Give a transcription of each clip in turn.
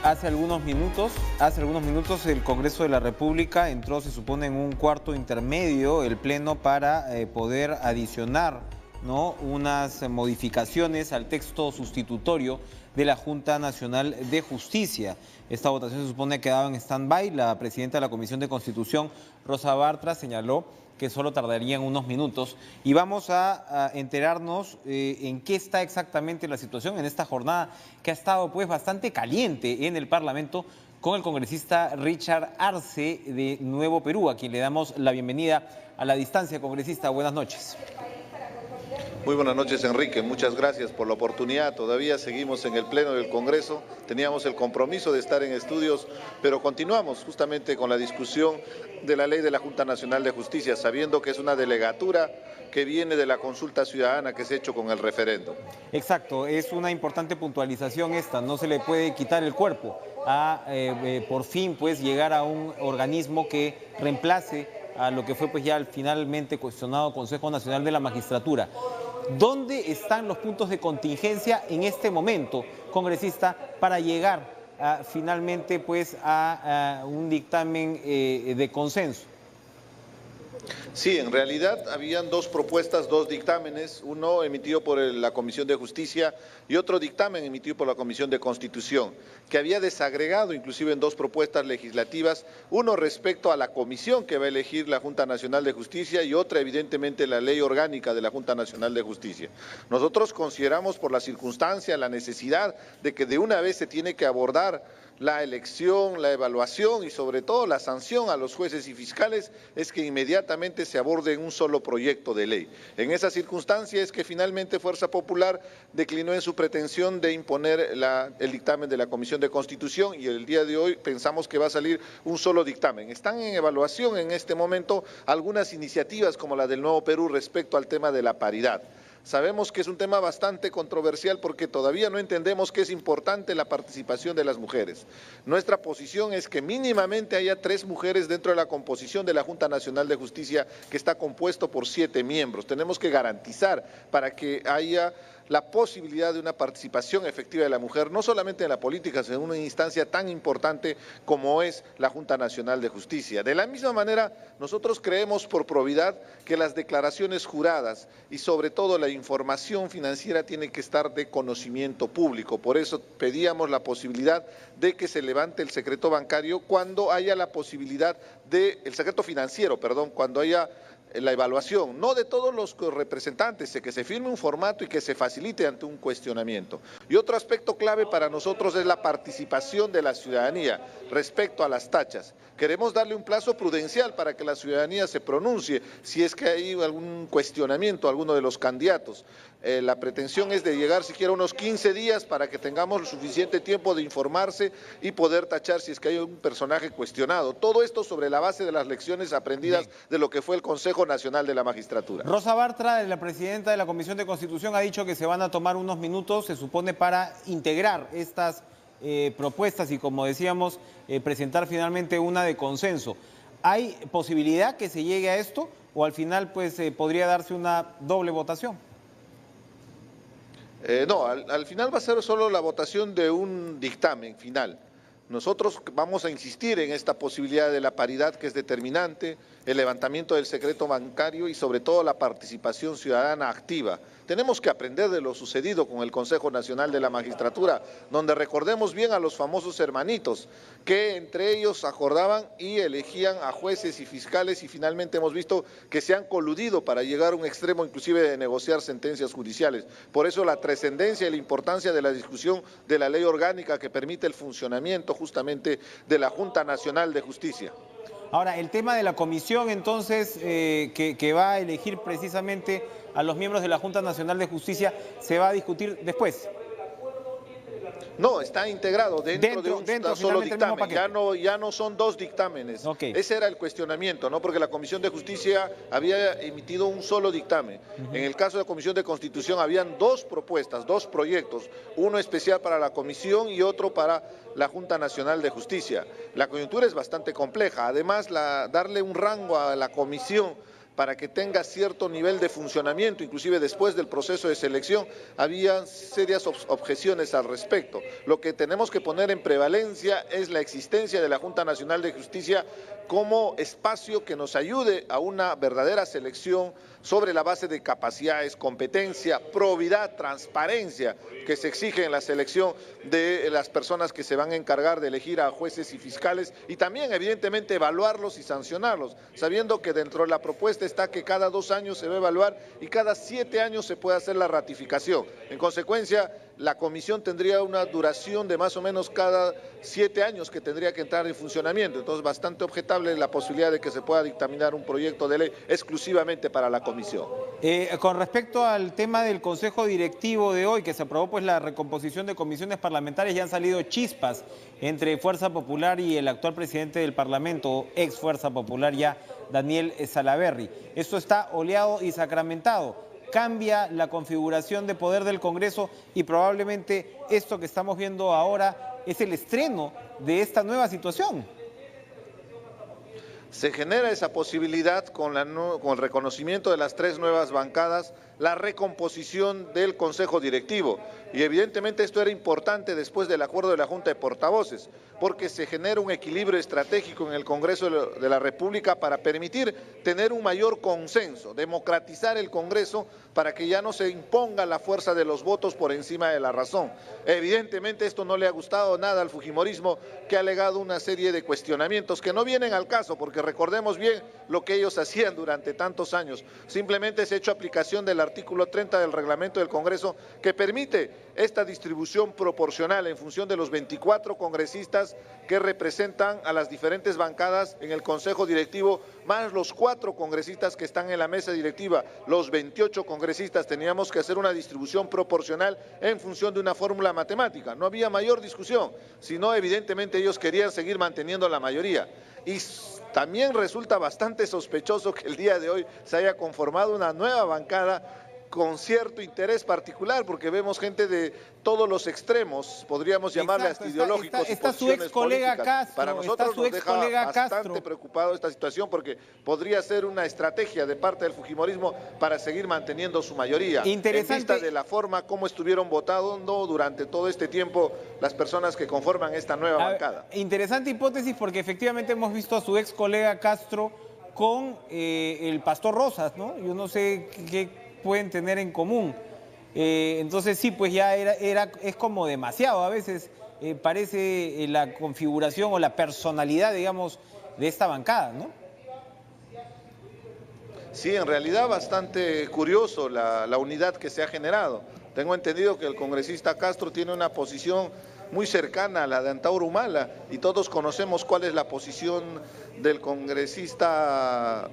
hace algunos minutos el Congreso de la República entró, se supone, en un cuarto intermedio, el Pleno, para poder adicionar, ¿no?, unas modificaciones al texto sustitutorio de la Junta Nacional de Justicia. Esta votación se supone que quedaba en stand-by. La presidenta de la Comisión de Constitución, Rosa Bartra, señaló que solo tardarían unos minutos. Y vamos a enterarnos en qué está exactamente la situación en esta jornada que ha estado pues bastante caliente en el Parlamento, con el congresista Richard Arce de Nuevo Perú, a quien le damos la bienvenida a la distancia. Congresista, buenas noches. Muy buenas noches, Enrique. Muchas gracias por la oportunidad. Todavía seguimos en el Pleno del Congreso. Teníamos el compromiso de estar en estudios, pero continuamos justamente con la discusión de la ley de la Junta Nacional de Justicia, sabiendo que es una delegatura que viene de la consulta ciudadana que se ha hecho con el referendo. Exacto, es una importante puntualización esta. No se le puede quitar el cuerpo a por fin pues llegar a un organismo que reemplace a lo que fue pues ya finalmente cuestionado Consejo Nacional de la Magistratura. ¿Dónde están los puntos de contingencia en este momento, congresista, para llegar finalmente pues a un dictamen de consenso? Sí, en realidad habían dos propuestas, dos dictámenes, uno emitido por la Comisión de Justicia y otro dictamen emitido por la Comisión de Constitución, que había desagregado inclusive en dos propuestas legislativas, uno respecto a la comisión que va a elegir la Junta Nacional de Justicia y otra evidentemente la ley orgánica de la Junta Nacional de Justicia. Nosotros consideramos por la circunstancia, la necesidad de que de una vez se tiene que abordar la elección, la evaluación y sobre todo la sanción a los jueces y fiscales, es que inmediatamente se aborde en un solo proyecto de ley. En esa circunstancia es que finalmente Fuerza Popular declinó en su pretensión de imponer el dictamen de la Comisión de Constitución y el día de hoy pensamos que va a salir un solo dictamen. Están en evaluación en este momento algunas iniciativas como la del Nuevo Perú respecto al tema de la paridad. Sabemos que es un tema bastante controversial porque todavía no entendemos que es importante la participación de las mujeres. Nuestra posición es que mínimamente haya 3 mujeres dentro de la composición de la Junta Nacional de Justicia, que está compuesto por 7 miembros. Tenemos que garantizar para que haya la posibilidad de una participación efectiva de la mujer, no solamente en la política, sino en una instancia tan importante como es la Junta Nacional de Justicia. De la misma manera, nosotros creemos por probidad que las declaraciones juradas y sobre todo la información financiera tiene que estar de conocimiento público. Por eso pedíamos la posibilidad de que se levante el secreto bancario cuando haya la posibilidad el secreto financiero, perdón, cuando haya la evaluación, no de todos los representantes, que se firme un formato y que se facilite ante un cuestionamiento. Y otro aspecto clave para nosotros es la participación de la ciudadanía respecto a las tachas. Queremos darle un plazo prudencial para que la ciudadanía se pronuncie si es que hay algún cuestionamiento a alguno de los candidatos. La pretensión es de llegar siquiera unos 15 días para que tengamos suficiente tiempo de informarse y poder tachar si es que hay un personaje cuestionado. Todo esto sobre la base de las lecciones aprendidas de lo que fue el Consejo Nacional de la Magistratura. Rosa Bartra, la presidenta de la Comisión de Constitución, ha dicho que se van a tomar unos minutos, se supone, para integrar estas propuestas y, como decíamos, presentar finalmente una de consenso. ¿Hay posibilidad que se llegue a esto o al final pues podría darse una doble votación? No, al final va a ser solo la votación de un dictamen final. Nosotros vamos a insistir en esta posibilidad de la paridad que es determinante, el levantamiento del secreto bancario y sobre todo la participación ciudadana activa. Tenemos que aprender de lo sucedido con el Consejo Nacional de la Magistratura, donde recordemos bien a los famosos hermanitos, que entre ellos acordaban y elegían a jueces y fiscales y finalmente hemos visto que se han coludido para llegar a un extremo inclusive de negociar sentencias judiciales. Por eso la trascendencia y la importancia de la discusión de la ley orgánica que permite el funcionamiento justamente de la Junta Nacional de Justicia. Ahora, el tema de la comisión, entonces, que va a elegir precisamente a los miembros de la Junta Nacional de Justicia, ¿se va a discutir después? No, está integrado dentro de un solo dictamen, ya no son 2 dictámenes. Okay. Ese era el cuestionamiento, ¿no? Porque la Comisión de Justicia había emitido un solo dictamen. En el caso de la Comisión de Constitución habían 2 propuestas, 2 proyectos, uno especial para la Comisión y otro para la Junta Nacional de Justicia. La coyuntura es bastante compleja, además darle un rango a la Comisión para que tenga cierto nivel de funcionamiento, inclusive después del proceso de selección, había serias objeciones al respecto. Lo que tenemos que poner en prevalencia es la existencia de la Junta Nacional de Justicia como espacio que nos ayude a una verdadera selección sobre la base de capacidades, competencia, probidad, transparencia que se exige en la selección de las personas que se van a encargar de elegir a jueces y fiscales y también evidentemente evaluarlos y sancionarlos, sabiendo que dentro de la propuesta está que cada 2 años se va a evaluar y cada 7 años se puede hacer la ratificación. En consecuencia, la comisión tendría una duración de más o menos cada 7 años que tendría que entrar en funcionamiento. Entonces, bastante objetable la posibilidad de que se pueda dictaminar un proyecto de ley exclusivamente para la comisión. Con respecto al tema del Consejo Directivo de hoy, que se aprobó pues la recomposición de comisiones parlamentarias, ya han salido chispas entre Fuerza Popular y el actual presidente del Parlamento, ex Fuerza Popular ya, Daniel Salaverry. Esto está oleado y sacramentado. Cambia la configuración de poder del Congreso y probablemente esto que estamos viendo ahora es el estreno de esta nueva situación. Se genera esa posibilidad con el reconocimiento de las 3 nuevas bancadas, la recomposición del Consejo Directivo. Y evidentemente esto era importante después del acuerdo de la Junta de Portavoces, porque se genera un equilibrio estratégico en el Congreso de la República para permitir tener un mayor consenso, democratizar el Congreso para que ya no se imponga la fuerza de los votos por encima de la razón. Evidentemente esto no le ha gustado nada al fujimorismo, que ha alegado una serie de cuestionamientos que no vienen al caso, porque recordemos bien lo que ellos hacían durante tantos años. Simplemente se ha hecho aplicación del artículo 30 del reglamento del Congreso que permite esta distribución proporcional en función de los 24 congresistas que representan a las diferentes bancadas en el Consejo Directivo, más los 4 congresistas que están en la mesa directiva, los 28 congresistas. Teníamos que hacer una distribución proporcional en función de una fórmula matemática. No había mayor discusión, sino evidentemente ellos querían seguir manteniendo la mayoría. Y también resulta bastante sospechoso que el día de hoy se haya conformado una nueva bancada con cierto interés particular, porque vemos gente de todos los extremos, podríamos llamarle hasta ideológicos. Está su ex colega Castro. Para nosotros nos deja bastante preocupado esta situación, porque podría ser una estrategia de parte del fujimorismo para seguir manteniendo su mayoría. Interesante. En vista de la forma como estuvieron votando durante todo este tiempo las personas que conforman esta nueva bancada. Interesante hipótesis, porque efectivamente hemos visto a su ex colega Castro con el pastor Rosas, ¿no? Yo no sé qué pueden tener en común. Entonces sí, pues ya es como demasiado a veces, parece la configuración o la personalidad, digamos, de esta bancada, ¿no? Sí, en realidad bastante curioso la unidad que se ha generado. Tengo entendido que el congresista Castro tiene una posición muy cercana a la de Antauro Humala y todos conocemos cuál es la posición del congresista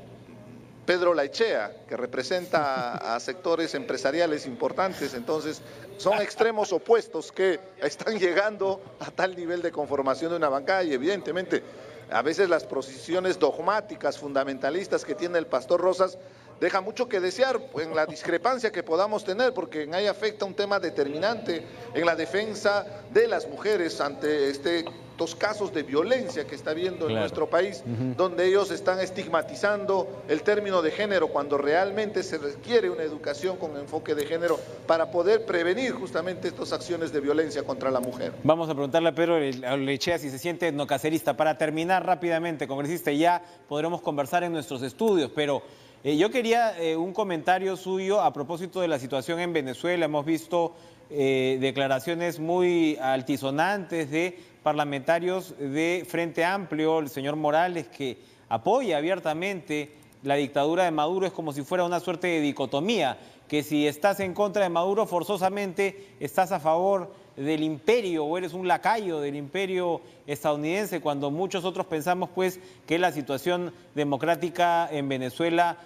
Pedro Laichea, que representa a sectores empresariales importantes. Entonces son extremos opuestos que están llegando a tal nivel de conformación de una bancada y evidentemente a veces las posiciones dogmáticas, fundamentalistas que tiene el pastor Rosas deja mucho que desear en la discrepancia que podamos tener, porque en ahí afecta un tema determinante en la defensa de las mujeres ante estos casos de violencia que está habiendo en nuestro país, donde ellos están estigmatizando el término de género cuando realmente se requiere una educación con enfoque de género para poder prevenir justamente estas acciones de violencia contra la mujer. Vamos a preguntarle a Pedro Laichea si se siente etnocacerista. Para terminar rápidamente, congresista, ya podremos conversar en nuestros estudios, pero yo quería un comentario suyo a propósito de la situación en Venezuela. Hemos visto declaraciones muy altisonantes de parlamentarios de Frente Amplio, el señor Morales, que apoya abiertamente la dictadura de Maduro. Es como si fuera una suerte de dicotomía, que si estás en contra de Maduro forzosamente estás a favor del imperio o eres un lacayo del imperio estadounidense, cuando muchos otros pensamos pues que la situación democrática en Venezuela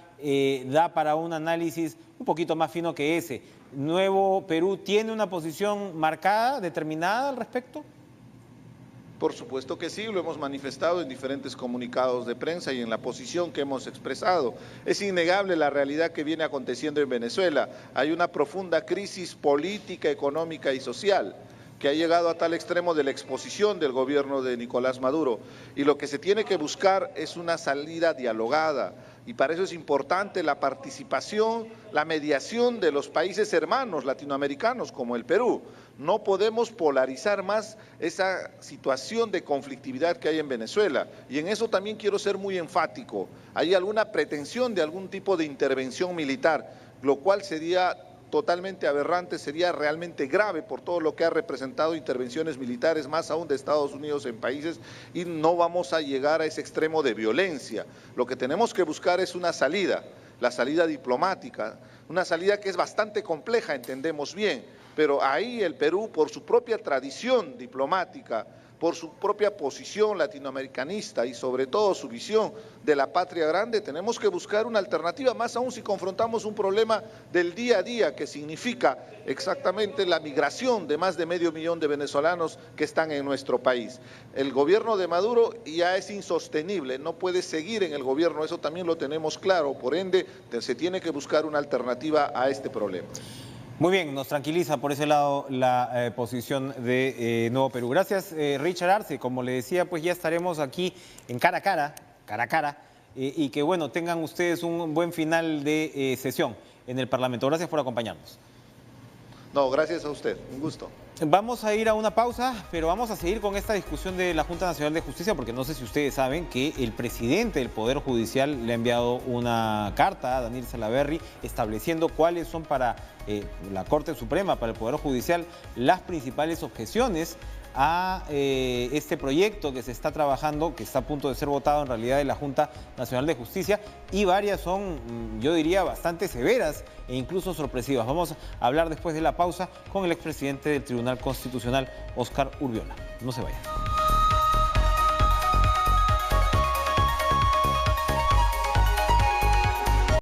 da para un análisis un poquito más fino que ese. ¿Nuevo Perú tiene una posición marcada, determinada al respecto? Por supuesto que sí, lo hemos manifestado en diferentes comunicados de prensa y en la posición que hemos expresado. Es innegable la realidad que viene aconteciendo en Venezuela. Hay una profunda crisis política, económica y social que ha llegado a tal extremo de la exposición del gobierno de Nicolás Maduro. Y lo que se tiene que buscar es una salida dialogada, Y para eso es importante la participación, la mediación de los países hermanos latinoamericanos como el Perú. No podemos polarizar más esa situación de conflictividad que hay en Venezuela. Y en eso también quiero ser muy enfático. Hay alguna pretensión de algún tipo de intervención militar, lo cual sería totalmente aberrante, sería realmente grave por todo lo que ha representado intervenciones militares, más aún de Estados Unidos en países, y no vamos a llegar a ese extremo de violencia. Lo que tenemos que buscar es una salida, la salida diplomática, una salida que es bastante compleja, entendemos bien, pero ahí el Perú, por su propia tradición diplomática, por su propia posición latinoamericanista y sobre todo su visión de la patria grande, tenemos que buscar una alternativa, más aún si confrontamos un problema del día a día que significa exactamente la migración de más de 500 000 de venezolanos que están en nuestro país. El gobierno de Maduro ya es insostenible, no puede seguir en el gobierno, eso también lo tenemos claro, por ende se tiene que buscar una alternativa a este problema. Muy bien, nos tranquiliza por ese lado la posición de Nuevo Perú. Gracias, Richard Arce. Como le decía, pues ya estaremos aquí en cara a cara, y que bueno, tengan ustedes un buen final de sesión en el Parlamento. Gracias por acompañarnos. No, gracias a usted, un gusto. Vamos a ir a una pausa, pero vamos a seguir con esta discusión de la Junta Nacional de Justicia, porque no sé si ustedes saben que el presidente del Poder Judicial le ha enviado una carta a Daniel Salaverry estableciendo cuáles son para la Corte Suprema, para el Poder Judicial, las principales objeciones a este proyecto que se está trabajando, que está a punto de ser votado en realidad en la Junta Nacional de Justicia, y varias son, yo diría, bastante severas e incluso sorpresivas. Vamos a hablar después de la pausa con el expresidente del Tribunal Constitucional, Óscar Urviola. No se vayan.